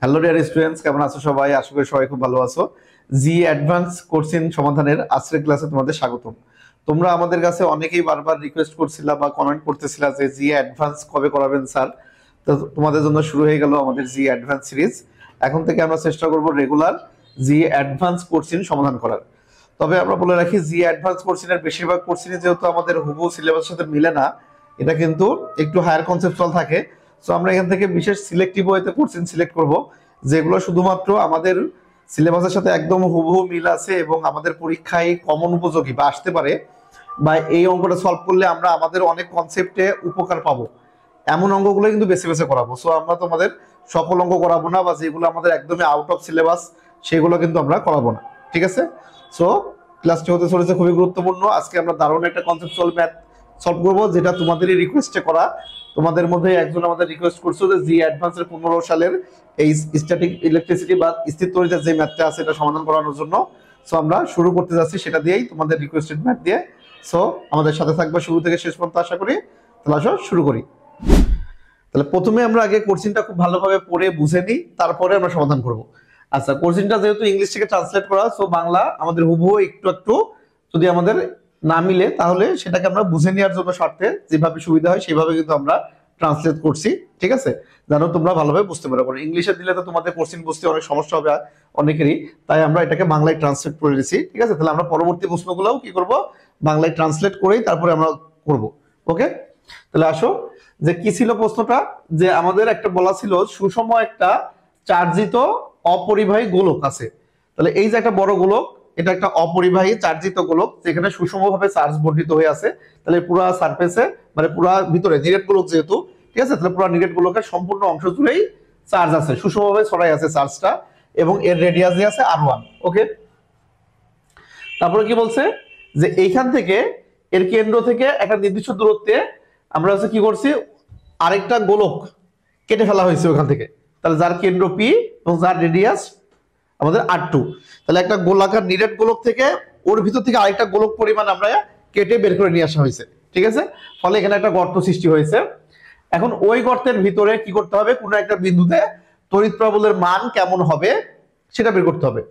Hello dear students, কেমন আছো সবাই? আশা করি সবাই খুব ভালো আছো। জি অ্যাডভান্স কোর্সিং সমাধানের আজকের ক্লাসে তোমাদের স্বাগতম। তোমরা আমাদের কাছে অনেকেই বারবার রিকোয়েস্ট করছিলা বা কমেন্ট করতেছিলা যে জি অ্যাডভান্স কবে করাবেন স্যার। তো তোমাদের জন্য শুরু হয়ে গেল আমাদের জি অ্যাডভান্স সিরিজ। এখন থেকে আমরা চেষ্টা করব রেগুলার জি অ্যাডভান্স কোর্সিং সমাধান করার। তবে আমরা বলে রাখি, জি অ্যাডভান্স কোর্সিং এর বেশিরভাগ কোর্সিং যেহেতু আমাদের হুবহু সিলেবাসের সাথে মিলে না, এটা কিন্তু একটু হায়ার কনসেপচুয়াল থাকে। সো আমরা এখান থেকে বিশেষ সিলেক্টিভ ওয়েতে কোর্সিং সিলেক্ট করব, যেগুলো শুধুমাত্র আমাদের সিলেবাসের সাথে একদম হুবহু মিল আছে এবং আমাদের পরীক্ষায় কমন উপযোগী বা আসতে পারে, বা এই অঙ্কটা সলভ করলে আমরা আমাদের অনেক কনসেপ্টে উপকার পাবো, এমন অঙ্কগুলো কিন্তু বেছে বেছে করাবো। সো আমরা তোমাদের সকল অঙ্ক করাবো না, বা যেগুলো আমাদের একদমই আউট অফ সিলেবাস সেগুলো কিন্তু আমরা করাবো না, ঠিক আছে? সো ক্লাসটি হতে চলেছে খুবই গুরুত্বপূর্ণ। আজকে আমরা দারুণ একটা কনসেপচুয়াল ম্যাথ সলভ করবো, যেটা তোমাদেরই রিকোয়েস্টে করা। তোমাদের মধ্যে একজন আমাদের রিকোয়েস্ট করছো যে জি অ্যাডভান্সের 15 সালের এই স্ট্যাটিক ইলেকট্রিসিটি বা স্থির তড়িতের যে ম্যাথটা আছে এটা সমাধান করানোর জন্য। সো আমরা শুরু করতে যাচ্ছি সেটা দিয়েই, তোমাদের রিকোয়েস্টেড ম্যাথ দিয়ে। সো আমাদের সাথে থাকবে শুরু থেকে শেষ পর্যন্ত আশা করি। তাহলে আসো শুরু করি। তাহলে প্রথমে আমরা আগে কোর্সিংটা খুব ভালোভাবে পড়ে বুঝে নিই, তারপরে আমরা সমাধান করব। আচ্ছা, কোর্সিংটা যেহেতু ইংলিশ থেকে ট্রান্সলেট করা, সো বাংলা আমাদের হুবহু একটু একটু যদি আমাদের না মিলে, তাহলে সেটাকে আমরা বুঝে নেওয়ার জন্য স্বার্থে যেভাবে সুবিধা হয় সেভাবে কিন্তু আমরা ট্রান্সলেট করছি, ঠিক আছে? যেন তোমরা ভালোভাবে বুঝতে পারো। কারণ ইংলিশে দিলে তো তোমাদের কোর্সিং বুঝতে অনেক সমস্যা হবে অনেকেরই, তাই আমরা এটাকে বাংলায় ট্রান্সলেট করে দিচ্ছি, ঠিক আছে? তাহলে আমরা পরবর্তী প্রশ্নগুলোও কি করব, বাংলায় ট্রান্সলেট করেই তারপরে আমরা করব। ওকে, তাহলে আসো, যে কি ছিল প্রশ্নটা, যে আমাদের একটা বলা ছিল সুষম একটা চার্জিত অপরিবাহী গোলক আছে। তাহলে এই যে একটা বড় গোলক, এটা একটা অপরিবাহী চার্জিত গোলক যেখানে সুষমভাবে চার্জ বর্ধিত হয়ে আছে। তাহলে পুরো সারফেসে, মানে পুরো ভিতরে নিরেট গোলক যেহেতু, ঠিক আছে, তাহলে পুরো নিরেট গোলকের সম্পূর্ণ অংশ জুড়েই চার্জ আছে, সুষমভাবে ছড়াই আছে চার্জটা, এবং এর রেডিয়াস দিয়ে আছে R1। ওকে, তারপরে কি বলছে, যে এইখান থেকে এর কেন্দ্র থেকে একটা নির্দিষ্ট দূরত্বে আমরা হচ্ছে কি করছি, আরেকটা গোলক কেটে ফেলা হয়েছে ওখান থেকে। তাহলে যার কেন্দ্র পি এবং যার রেডিয়াস আমাদের R2, তাহলে একটা গোলাকার নিরেট গোলক থেকে ওর ভিতর থেকে আরেকটা গোলক পরিমাণ আমরা কেটে বের করে নিয়ে আসা হয়েছে, ঠিক আছে? ফলে এখানে একটা গর্ত সৃষ্টি হয়েছে। এখন ওই গর্তের ভিতরে কি করতে হবে, কোনো একটা বিন্দুতে তড়িৎ প্রবলের মান কেমন হবে সেটা বের করতে হবে।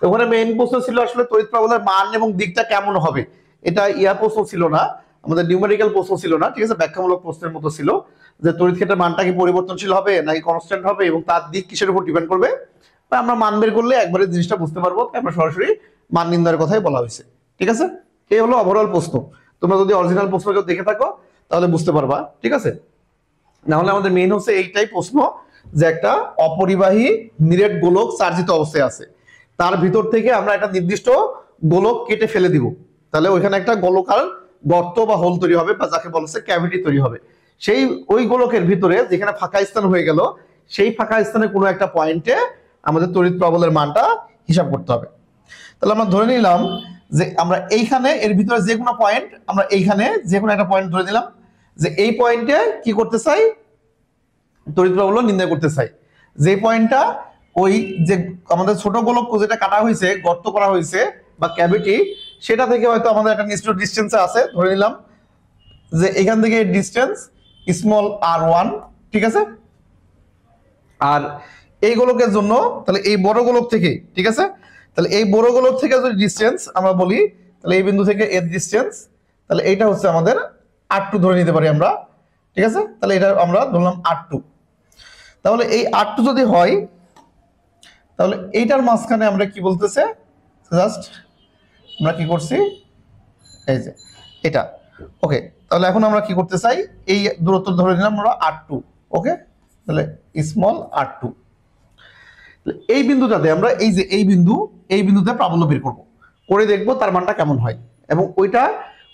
ওখানে মেইন প্রশ্ন ছিল আসলে তড়িৎ প্রবলের মান এবং দিকটা কেমন হবে। এটা প্রশ্ন ছিল না, আমাদের নিউমেরিক্যাল প্রশ্ন ছিল না, ঠিক আছে, ব্যাখ্যামূলক প্রশ্নের মতো ছিল, যে তড়িৎ ক্ষেত্রের মানটা কি পরিবর্তনশীল হবে নাকি কনস্ট্যান্ট হবে এবং তার দিক কিসের উপর ডিপেন্ড করবে, বা আমরা মান বের করলে একবারে জিনিসটা বুঝতে পারবো। আমরা সরাসরি মান নির্ণয়ের কথাই বলা হয়েছে, ঠিক আছে? এই হলো ওভারঅল প্রশ্ন। তোমরা যদি অরিজিনাল প্রশ্ন কেউ দেখে থাকো তাহলে বুঝতে পারবা, ঠিক আছে? নাহলে আমাদের মেইন হচ্ছে এইটাই প্রশ্ন, যে একটা অপরিবাহী নিরেট গোলক চার্জিত অবস্থায় আছে, তার ভিতর থেকে আমরা একটা নির্দিষ্ট গোলক কেটে ফেলে দিব, তাহলে ওইখানে একটা গোলকার গর্ত বা হোল তৈরি হবে, বা যাকে বলছে ক্যাভিটি তৈরি হবে। সেই ওই গোলকের ভিতরে যেখানে ফাঁকা স্থান হয়ে গেল, সেই ফাঁকা স্থানে কোনো একটা পয়েন্টে আমাদের তড়িৎ প্রবলের মানটা হিসাব করতে হবে। তাহলে আমরা ধরে নিলাম যে আমরা এইখানে এর ভিতরে যে কোনো পয়েন্ট, আমরা এইখানে যে কোনো একটা পয়েন্ট ধরে নিলাম, যে এই পয়েন্টে কি করতে চাই, তড়িৎ প্রবাহ নির্ণয় করতে চাই। যে পয়েন্টটা ওই যে আমাদের ছোট গোলক যেটা কাটা হয়েছে, গর্ত করা হয়েছে বা ক্যাভিটি, সেটা থেকে হয়তো আমাদের একটা নির্দিষ্ট ডিস্টেন্সে আছে, ধরে নিলাম যে এখান থেকে ডিস্টেন্স স্মল r1, ঠিক আছে? আর এই গোলকের জন্য তাহলে এই বড় গোলক থেকে, ঠিক আছে, তাহলে এই বড় গোলক থেকে যদি ডিস্টেন্স আমরা বলি, তাহলে এই বিন্দু থেকে এর ডিস্টেন্স, তাহলে এইটা হচ্ছে আমাদের R2 ধরে নিতে পারি আমরা, ঠিক আছে? তাহলে এটা আমরা ধরলাম R2। তাহলে এই R2 যদি হয়, তাহলে এইটার মাঝখানে আমরা কি বলতেছে, জাস্ট আমরা কি করছি, এই যে এটা। ওকে, তাহলে এখন আমরা কি করতে চাই, এই দূরত্ব ধরে নিলাম আমরা R2। ওকে, তাহলে স্মল R2, এই বিন্দুটাতে আমরা এই যে এই বিন্দুতে প্রাবল্য বের করব, করে দেখবো তার মানটা কেমন হয়, এবং ওইটা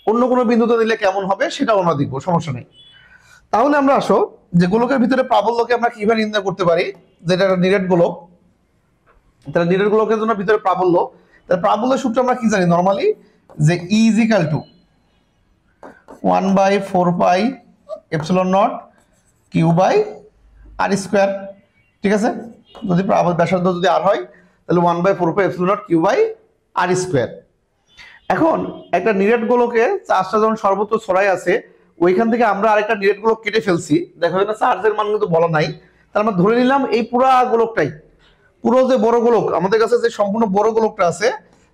অন্য কোনো বিন্দুতে দিলে কেমন হবে সেটাও আমরা দেখবো, সমস্যা নেই। তাহলে আমরা আসো, যে গোলকের ভিতরে প্রাবল্যকে আমরা কিভাবে নির্ণয় করতে পারি, যেটা নিরেট গোলক, তাহলে নিরেট গোলকের জন্য ভিতরে প্রাবল্য, তাহলে প্রাবল্যের সূত্র আমরা কি জানি নরমালি, যে E ইজিক্যাল টু 1/4πε0 Q/r², ঠিক আছে? যদি ব্যাসার্ধ যদি r হয়, তাহলে 1/4πε0 Q/r²। এখন একটা নিরেট গোলকে চার্জটা যখন সর্বত্র ছড়াই আছে, ওইখান থেকে আমরা আরেকটা নিরেট গোলক কেটে ফেলছি, দেখো এটা চার্জের মান কিন্তু বলা নাই, তাহলে আমরা ধরে নিলাম এই পুরো গোলকটাই পুরো যে বড় গোলক আমাদের কাছে যে সম্পূর্ণ বড় গোলকটা আছে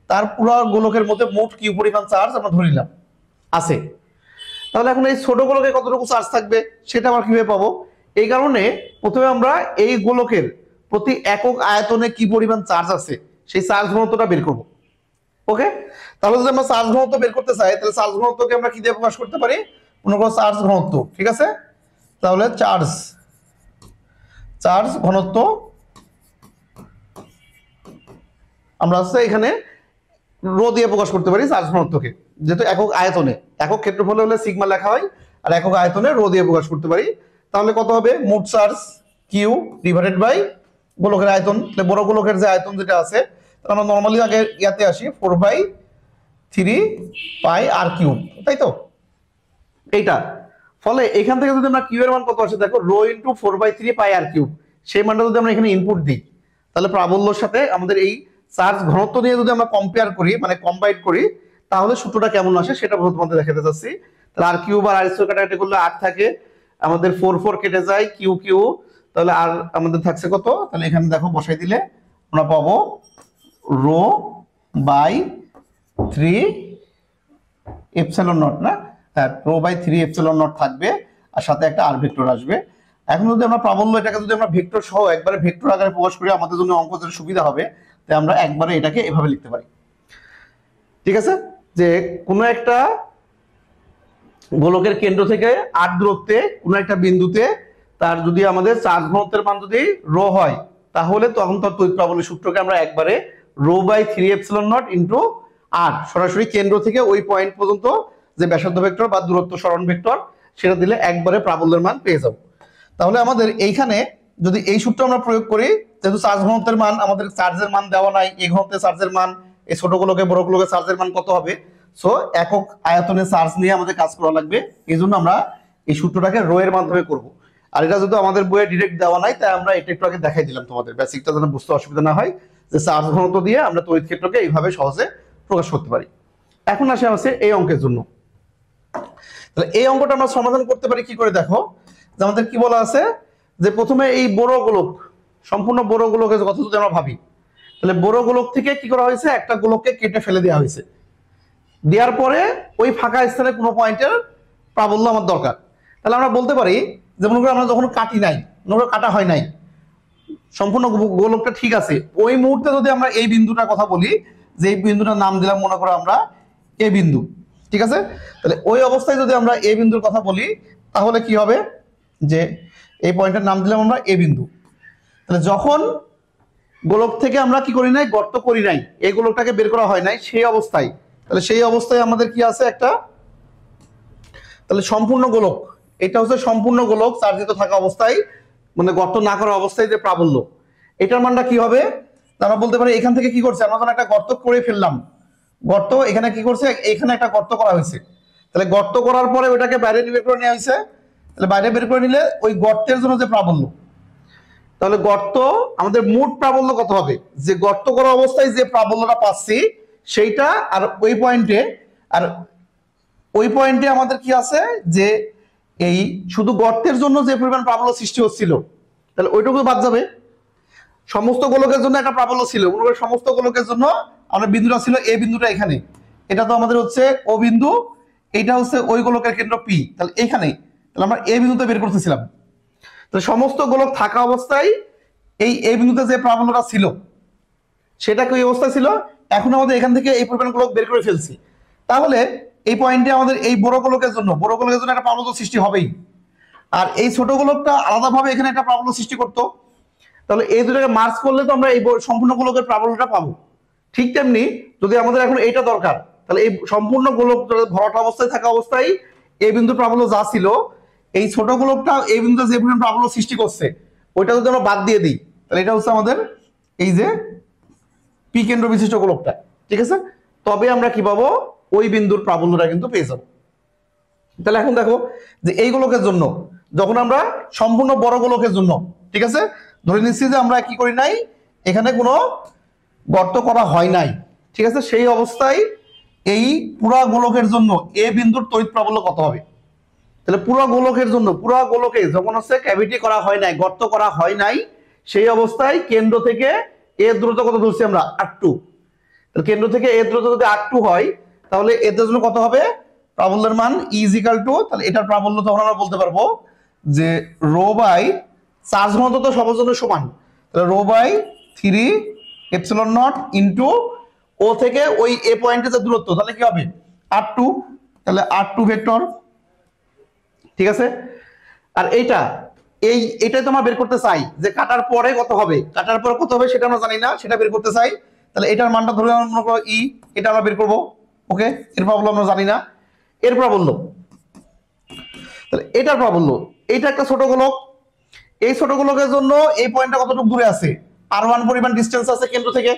তার পুরো গোলকের মধ্যে মোট কিউ পরিমাণ চার্জ আমরা ধরে নিলাম আছে। তাহলে এখন এই ছোট গোলকে কতটুকু চার্জ থাকবে সেটা আমরা কিভাবে পাবো? এই কারণে প্রথমে আমরা এই গোলকের প্রতি একক আয়তনে কি পরিমাণ চার্জ আছে সেই চার্জ ঘনত্বটা বের করব। ওকে, তাহলে যদি আমরা চার্জ ঘনত্ব বের করতে চাই তাহলে চার্জ ঘনত্বকে আমরা কি দিয়ে প্রকাশ করতে পারি? মনে করো চার্জ ঘনত্ব, ঠিক আছে? তাহলে চার্জ ঘনত্ব আমরা হচ্ছে এখানে রো দিয়ে প্রকাশ করতে পারি চার্জ ঘনত্বকে, যেহেতু একক আয়তনে, একক ক্ষেত্রফল হলে সিগমা লেখা হয় আর একক আয়তনে রো দিয়ে প্রকাশ করতে পারি। তাহলে কত হবে? মোট চার্জ কিউ ডিভাইডেড বাই গোলকের আয়তন। তাহলে বড় গোলকের যে আয়তন যেটা আছে আমরা নরমালি আগে ইয়াতে আসি 4/3 পাই আর কিউব, তাই তো এইটা। ফলে এখান থেকে যদি আমরা কিউ এর মান কত আসে দেখো, রো ইন্টু 4/3 পাই আর কিউব, সেই মানটা যদি আমরা এখানে ইনপুট দিই তাহলে প্রাবল্যর সাথে আমাদের এই চার্জ ঘনত্ব নিয়ে যদি আমরা কম্পেয়ার করি, মানে কম্বাইন করি, তাহলে সূত্রটা কেমন আসে সেটা তোমাদের দেখাতে চাচ্ছি। তাহলে আর কিউব আর আর স্কয়ার কাটাকাটি করলে 8 থাকে, আমাদের 4 কেটে যায়, কিউ কিউ, তাহলে আর আমাদের থাকছে কত? তাহলে এখানে দেখো বসাই দিলে আমরা পাবো রো বাই 3 এপসিলন নট, না হ্যাঁ, রো বাই 3 এপসিলন নট থাকবে আর সাথে একটা আর ভেক্টর আসবে। এখন যদি আমরা প্রাবল্য এটাকে যদি আমরা ভেক্টর সহ একবারে ভেক্টর আকারে প্রকাশ করি আমাদের জন্য অঙ্ক যেটা সুবিধা হবে, তাই আমরা একবারে এটাকে এভাবে লিখতে পারি। ঠিক আছে, যে কোনো একটা গোলকের কেন্দ্র থেকে 8 দূরত্বে কোনো একটা বিন্দুতে তার যদি আমাদের চার্জ ঘনত্বের মান যদি রো হয় তাহলে তখন তার তড়িৎ প্রাবল্যের সূত্রকে আমরা একবারে rho by 3 epsilon not into আর সরাসরি কেন্দ্র থেকে ওই পয়েন্ট পর্যন্ত যে ব্যাসার্ধ ভেক্টর বা দূরত্ব সরণ ভেক্টর সেটা দিলে একবারে প্রাবল্যের মান পেয়ে যাব। তাহলে আমাদের এইখানে যদি এই সূত্র আমরা প্রয়োগ করি, যেহেতু চার্জ ঘনত্বের মান আমাদের চার্জের মান দেওয়া নাই, এই ঘনত্বের চার্জের মান, এই ছোট গোলকে বড় গোলকে চার্জের মান কত হবে, সো একক আয়তনের চার্জ নিয়ে আমাদের কাজ করা লাগবে। এই জন্য আমরা এই সূত্রটাকে রো এর মাধ্যমে করব। আর এটা যদি আমাদের বইয়ে ডিরেক্ট দেওয়া নাই তাই আমরা এটা একটু আগে দেখাই দিলাম তোমাদের, বেসিকটা যেন বুঝতে অসুবিধা না হয়, যে চার্জ ঘনত্ব দিয়ে আমরা তড়িৎ ক্ষেত্রকে এইভাবে সহজে প্রকাশ করতে পারি। এখন আসে এই অঙ্কের জন্য। তাহলে এই অঙ্কটা আমরা সমাধান করতে পারি কি করে দেখো, যে আমাদের কি বলা আছে যে প্রথমে এই বড় গোলক, সম্পূর্ণ বড় গোলকের কথা যদি আমরা ভাবি, তাহলে বড় গোলক থেকে কি করা হয়েছে, একটা গোলককে কেটে ফেলে দেওয়া হয়েছে। দেওয়ার পরে ওই ফাঁকা স্থানে কোনো পয়েন্টের প্রাবল্য আমার দরকার। তাহলে আমরা বলতে পারি যেমন করে আমরা যখন কাটি নাই, কাটা হয় নাই, সম্পূর্ণ গোলকটা ঠিক আছে, ওই মুহূর্তে যদি আমরা এই বিন্দুটার কথা বলি, যে এই বিন্দুটার নাম দিলাম মনে করো আমরা এ বিন্দু, ঠিক আছে? তাহলে ওই অবস্থায় যদি আমরা এ বিন্দুর কথা বলি তাহলে কি হবে, যে এই পয়েন্টের নাম দিলাম আমরা এ বিন্দু। তাহলে যখন গোলক থেকে আমরা কি করি নাই, গর্ত করি নাই, এই গোলকটাকে বের করা হয় নাই সেই অবস্থায়, তাহলে সেই অবস্থায় আমাদের কি আছে একটা, তাহলে সম্পূর্ণ গোলক, এটা হচ্ছে সম্পূর্ণ গোলক চার্জিত থাকা অবস্থায়, মানে গর্ত না করা অবস্থায় যে প্রাবল্য, এটার মানটা কি হবে? আমরা বলতে পারি এখান থেকে কি করছে, আমরা যখন একটা গর্ত করে ফেললাম, গর্ত এখানে কি করছে, এখানে একটা গর্ত করা হয়েছে, তাহলে গর্ত করার পরে ওটাকে বাইরে বের করে নেওয়া হয়েছে, তাহলে বাইরে বের করে নিলে ওই গর্তের জন্য যে প্রাবল্য, তাহলে গর্ত আমাদের মোট প্রাবল্য কত হবে, যে গর্ত করা অবস্থায় যে প্রাবল্যটা পাচ্ছি সেইটা, আর ওই পয়েন্টে আমাদের কি আছে, যে এই শুধু গর্তের জন্য যে পরিমাণ প্রাবল্য সৃষ্টি হচ্ছিল তাহলে ওইটুকু বাদ যাবে। সমস্ত গোলকের জন্য একটা প্রাবল্য ছিল, সমস্ত গোলকের জন্য আমরা বিন্দুটা ছিল এই বিন্দুটা এখানে, এটা তো আমাদের হচ্ছে ও বিন্দু, এইটা হচ্ছে ওই গোলকের কেন্দ্র পি, তাহলে এইখানে, তাহলে আমরা এই বিন্দুতে বের করতেছিলাম। তাহলে সমস্ত গোলক থাকা অবস্থায় এই বিন্দুতে যে প্রাবল্যটা ছিল সেটা কি অবস্থায় ছিল, এখন আমাদের এখান থেকে এই পরিমাণ গোলক বের করে ফেলছি, তাহলে এই পয়েন্টে আমাদের এই বড় গোলকের জন্য একটা প্রাবল্য সৃষ্টি হবেই, আর এই ছোট গোলকটা আলাদাভাবে এখানে একটা প্রাবল্য সৃষ্টি করতো, তাহলে এই দুটাকে মার্জ করলে তো আমরা এই সম্পূর্ণ গোলকের প্রাবল্যটা পাবো। ঠিক তেমনি যদি আমাদের এখন এইটা দরকার, তাহলে এই সম্পূর্ণ গোলক ভরাট অবস্থায় থাকা অবস্থায় এই বিন্দু প্রাবল্য যা ছিল, এই ছোট গোলকটা এই বিন্দুতে যে পরিমাণ প্রাবল্য সৃষ্টি করছে ওইটা যদি আমরা বাদ দিয়ে দিই, তাহলে এটা হচ্ছে আমাদের এই যে পি কেন্দ্র বিশিষ্ট গোলকটা, ঠিক আছে? তবে আমরা কি পাবো, ওই বিন্দুর প্রাবল্যটা কিন্তু পেয়ে যাবো। তাহলে এখন দেখো যে এই গোলকের জন্য যখন আমরা সম্পূর্ণ বড় গোলকের জন্য, ঠিক আছে, ধরে নিচ্ছি যে আমরা কি করি নাই, এখানে কোনো গর্ত করা হয় নাই, ঠিক আছে, সেই অবস্থায় এই পুরা গোলকের জন্য এ বিন্দুর তড়িৎ প্রাবল্য কত হবে? তাহলে পুরো গোলকের জন্য, পুরো গোলকে যখন হচ্ছে ক্যাভিটি করা হয় নাই, গর্ত করা হয় নাই, সেই অবস্থায় কেন্দ্র থেকে এর দূরত্ব কত ধরছি আমরা, r2। তাহলে কেন্দ্র থেকে এর দূরত্ব যদি r2 হয় তাহলে এর জন্য কত হবে, প্রাবল্যের মান E = তাহলে এটার প্রাবল্য তখন আমরা বলতে পারবো যে রো বাই চার্জ ঘনত্ব তো সবার জন্য সমান, তাহলে রো বাই 3ε0 ইনটু ও থেকে ওই এ পয়েন্টের যে দূরত্ব, তাহলে কি হবে r2, তাহলে r2 ভেক্টর। ঠিক আছে, আর এইটাই তো আমরা বের করতে চাই যে কাটার পরে কত হবে, কাটার পরে কত হবে সেটা আমরা জানি না, সেটা বের করতে চাই। তাহলে এটার মানটা ধরে আমরা ই, এটা আমরা বের করব। ওকে, এর প্রাবল্য আমরা জানি না, এর প্রাবল্য, তাহলে এটার প্রাবল্য, এইটা একটা ছোট গোলক, এই ছোট গোলকের জন্য এই পয়েন্টটা কতটুকু দূরে আছে, r1 পরিমাণ ডিসটেন্স আছে কেন্দ্র থেকে,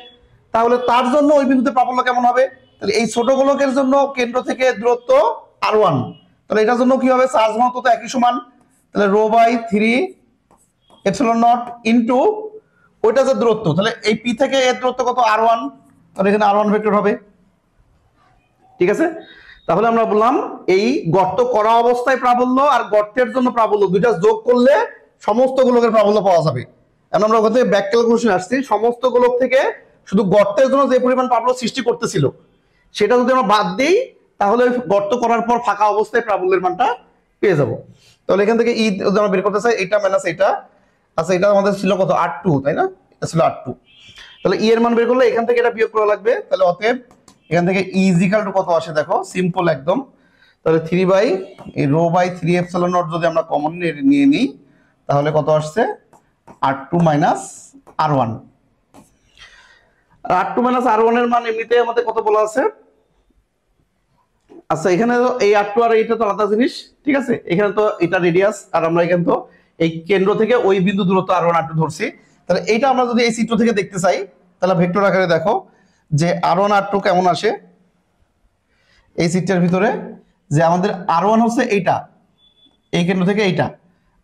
তাহলে তার জন্য ওই বিন্দুতে প্রাবল্য কেমন হবে, তাহলে এই ছোট গোলকের জন্য কেন্দ্র থেকে দূরত্ব r1, তাহলে এটার জন্য কি হবে, চার্জ ঘনত্ব তো একই সমান, তাহলে রো বাই 3ε0 ইনটু ওইটা যে দূরত্ব, তাহলে এই পি থেকে এর দূরত্ব কত r1, তাহলে এখানে r1 ভেক্টর হবে। ঠিক আছে, তাহলে আমরা বললাম এই গর্ত করা অবস্থায় প্রাবল্য আর গর্তের জন্য প্রাবল্য দুইটা যোগ করলে সমস্ত গোলকের প্রাবল্য পাওয়া যাবে। এখন আমরা ওখান থেকে ব্যাক ক্যালকুলেশন আসছি, সমস্ত গোলক থেকে শুধু গর্তের জন্য যে পরিমাণ প্রাবল্য সৃষ্টি করতেছিল সেটা যদি আমরা বাদ দিই তাহলে গর্ত করার পর ফাঁকা অবস্থায় প্রাবল্যের মানটা পেয়ে যাব। তাহলে এখান থেকে ই আমরা বের করতে চাই, এটা মাইনাস এটা, আচ্ছা এটা আমাদের ছিল কত r2, তাই না, এটা ছিল r2, তাহলে ই এর মান বের করলে এখান থেকে এটা বিয়োগ করা লাগবে, তাহলে অতএব এখান থেকে E = কত আসে দেখো, সিম্পল একদম, তাহলে 3 বাই রো বাই 3ε0 যদি আমরা কমন নিয়ে নিই তাহলে কত আসছে r2 minus r1, r2 minus r1 এর মান এমনিতে আমাদের কত বলা আছে, আচ্ছা এখানে এই r2 আর এইটা তো আলাদা জিনিস। ঠিক আছে, এখানে তো এটা রেডিয়াস আর আমরা এখানে তো এই কেন্দ্র থেকে ওই বিন্দু দূরত্ব r1 r2 ধরছি, তাহলে এইটা আমরা যদি এই চিত্র থেকে দেখতে চাই তাহলে ভেক্টর আকারে দেখো যে r1 r2 কেমন আসে এই চিত্রের ভিতরে, যে আমাদের r1 হচ্ছে এইটা, এই কেন্দ্র থেকে এইটা,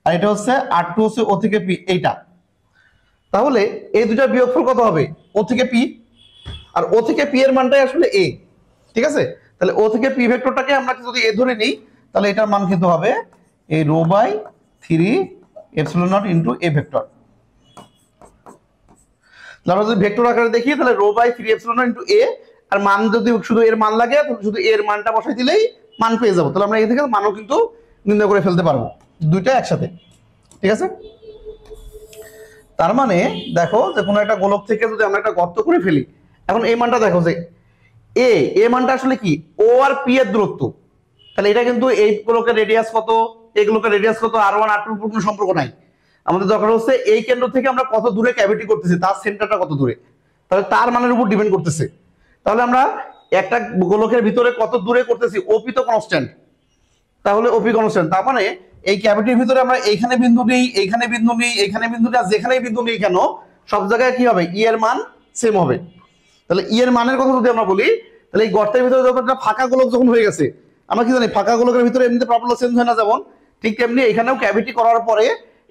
আর এটা হচ্ছে r2 হচ্ছে ও থেকে p এইটা, তাহলে এই দুটা বিয়োগফল কত হবে, ও থেকে p, আর ও থেকে p এর মানটাই আসলে a। ঠিক আছে, তাহলে ও থেকে p ভেক্টরটাকে আমরা যদি a ধরে নিই তাহলে এটার মান কিন্তু হবে এই rho by 3ε0 into a vector. আমরা যদি ভেক্টর আকারে দেখি তাহলে রো বাই 3ε0 ইনটু a, আর মান যদি শুধু এর মান লাগে তাহলে শুধু এর মানটা বসাই দিলেই মান পেয়ে যাবো, তাহলে আমরা এই থেকে মানও কিন্তু নির্ণয় করে ফেলতে পারবো দুইটা একসাথে। ঠিক আছে, তার মানে দেখো যে কোনো একটা গোলক থেকে যদি আমরা একটা গর্ত করে ফেলি, এখন এই মানটা দেখো যে এ মানটা আসলে কি ও আর পি এর দূরত্ব, তাহলে এটা কিন্তু এই গোলকের রেডিয়াস কত, এই গোলকের রেডিয়াস কত, r1 r2 এর কোনো সম্পর্ক নাই, আমাদের দরকার হচ্ছে এই কেন্দ্র থেকে আমরা কত দূরে ক্যাভিটি করতেছি তার সেন্টারটা কত দূরে, তাহলে তার মানের উপর ডিপেন্ড করতেছে। তাহলে আমরা একটা গোলকের ভিতরে কত দূরে করতেছি, ওপি তো কনস্ট্যান্ট, তাহলে ওপি কনস্ট্যান্ট, তার মানে এই ক্যাভিটির ভিতরে আমরা এইখানে বিন্দু নেই, এইখানে বিন্দু নেই, এইখানে বিন্দু নেই, আর যেখানেই বিন্দু নেই কেন সব জায়গায় কি হবে, ই এর মান সেম হবে। তাহলে ই এর মানের কথা যদি আমরা বলি তাহলে এই গর্তের ভিতরে যখন একটা ফাঁকা গোলক যখন হয়ে গেছে, আমরা কি জানি ফাঁকা গোলকের ভিতরে এমনিতে প্রাবল্য চেঞ্জ হয় না, যেমন ঠিক তেমনি এখানেও ক্যাভিটি করার পরে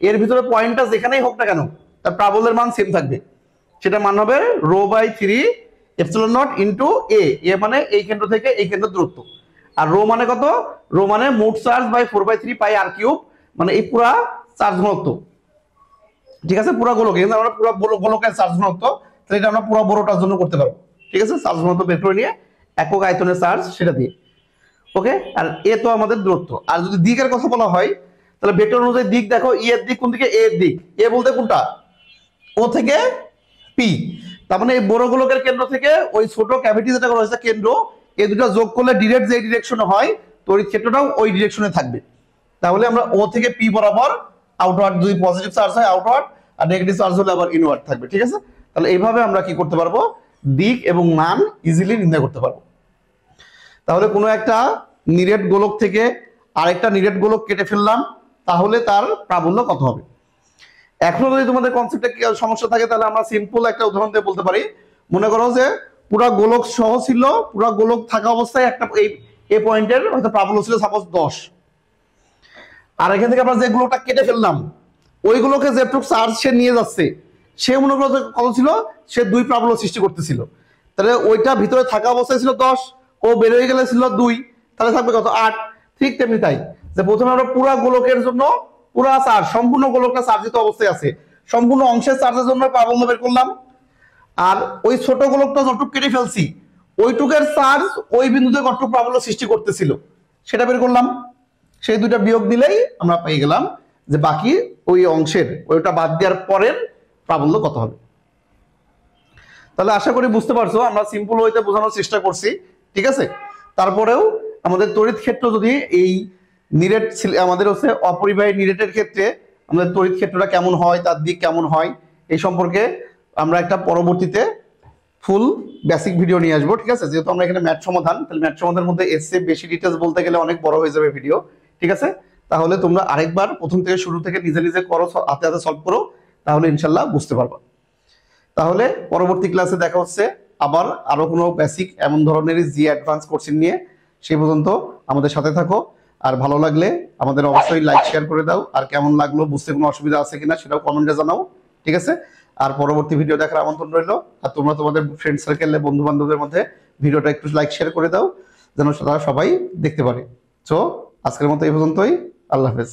এর ভিতরে পয়েন্টটা যেখানেই হোক না কেন তার প্রাবল্যের মান সেম থাকবে, সেটা মান হবে রো বাই 3ε0 ইনটু a, এ মানে এই কেন্দ্র থেকে এই কেন্দ্রের দূরত্ব, আর রো মানে কত, রো মানে মোট চার্জ বাই 4/3 পাই r3, মানে এই পুরা চার্জ ঘনত্ব। ঠিক আছে, পুরো গোলক, কিন্তু আমরা পুরো গোলকের চার্জ ঘনত্ব, তাহলে এটা আমরা পুরো বড়টার জন্য করতে পারবো। ঠিক আছে, চার্জ ঘনত্ব বের করে নিয়ে একক আয়তনের চার্জ সেটা দিয়ে। ওকে, আর এ তো আমাদের দূরত্ব। আর যদি দিকের কথা বলা হয় তাহলে ভেক্টর অনুযায়ী দিক দেখো, ই এর দিক কোন দিকে, এ এর দিক, এ বলতে কোনটা, ও থেকে পি, তার মানে এই বড় গোলকের কেন্দ্র থেকে ওই ছোট ক্যাভিটি যেটা করা হয়েছে কেন্দ্র, এই দুটো যোগ করলে ডিরেক্ট যে ডিরেকশনে হয় তড়িৎ ক্ষেত্রটাও ওই ডিরেকশনে থাকবে। তাহলে আমরা ও থেকে পি বরাবর আউটওয়ার্ড, যদি পজিটিভ চার্জ হয় আউটওয়ার্ড আর নেগেটিভ চার্জ হলে আবার ইনওয়ার্ড থাকবে। ঠিক আছে, তাহলে এইভাবে আমরা কি করতে পারবো, দিক এবং মান ইজিলি নির্ণয় করতে পারবো। তাহলে কোনো একটা নিরেট গোলক থেকে আরেকটা নিরেট গোলক কেটে ফেললাম, তাহলে তার প্রাবল্য কত হবে। এখনো যদি তোমাদের কনসেপ্টে সমস্যা থাকে তাহলে আমরা সিম্পল একটা উদাহরণ দিয়ে বলতে পারি। মনে করো যে পুরা গোলক সহ ছিল, পুরা গোলক থাকা অবস্থায় একটা এই পয়েন্টের হয়তো প্রাবল্য ছিল সাপোজ 10, আর এখান থেকে আমরা যে গোলকটা কেটে ফেললাম ওইগুলোকে যেটুক চার্জ সে নিয়ে যাচ্ছে, সে মনে করো কত ছিল, সে 2 প্রাবল্য সৃষ্টি করতেছিল, তাহলে ওইটা ভিতরে থাকা অবস্থায় ছিল 10, ও বের হয়ে গেলে ছিল 2, তাহলে থাকবে কত 8। ঠিক তেমনি তাই যে প্রথমে আমরা পুরা গোলকের জন্য পুরা চার্জ, সম্পূর্ণ গোলকটা চার্জিত অবস্থায় আছে, সম্পূর্ণ অংশের চার্জের জন্য প্রাবল্য বের করলাম, আর ওই ছোট গোলকটা যতটুকু কেটে ফেলছি ওইটুকের চার্জ ওই বিন্দুতে কতটুকু প্রাবল্য সৃষ্টি করতেছিল সেটা বের করলাম, সেই দুইটা বিয়োগ দিলেই আমরা পেয়ে গেলাম যে বাকি ওই অংশের ওইটা বাদ দেওয়ার পরের প্রাবল্য কত হবে। তাহলে আশা করি বুঝতে পারছো, আমরা সিম্পল ওয়েতে বোঝানোর চেষ্টা করছি, ঠিক আছে। তারপরেও আমাদের তড়িৎ ক্ষেত্র যদি এই নিরেট আমাদের হচ্ছে অপরিবাহী নিরেটের ক্ষেত্রে আমাদের তড়িৎ ক্ষেত্রটা কেমন হয়, তার দিক কেমন হয়, এই সম্পর্কে আমরা একটা পরবর্তীতে ফুল বেসিক ভিডিও নিয়ে আসবো, ঠিক আছে। যেহেতু আমরা এখানে ম্যাথ সমাধান, তাহলে ম্যাথ সমাধানের মধ্যে এসে বেশি ডিটেলস বলতে গেলে অনেক বড় হয়ে যাবে ভিডিও, ঠিক আছে। তাহলে তোমরা আরেকবার প্রথম থেকে শুরু থেকে নিজে নিজে করো, হাতে হাতে সলভ করো, তাহলে ইনশাল্লাহ বুঝতে পারবা। তাহলে পরবর্তী ক্লাসে দেখা হচ্ছে আবার আরো কোনো বেসিক এমন ধরনের জি অ্যাডভান্স কোর্সিং নিয়ে। সেই পর্যন্ত আমাদের সাথে থাকো, আর ভালো লাগলে আমাদের অবশ্যই লাইক শেয়ার করে দাও, আর কেমন লাগলো বুঝতে কোনো অসুবিধা আছে কিনা সেটাও কমেন্টে জানাও, ঠিক আছে। আর পরবর্তী ভিডিও দেখার আমন্ত্রণ রইল। আর তোমরা তোমাদের ফ্রেন্ড সার্কেলে বন্ধু বান্ধবদের মধ্যে ভিডিওটা একটু লাইক শেয়ার করে দাও, যেন তারা সবাই দেখতে পারে। তো আজকের মতো এই পর্যন্তই, আল্লাহ হাফেজ।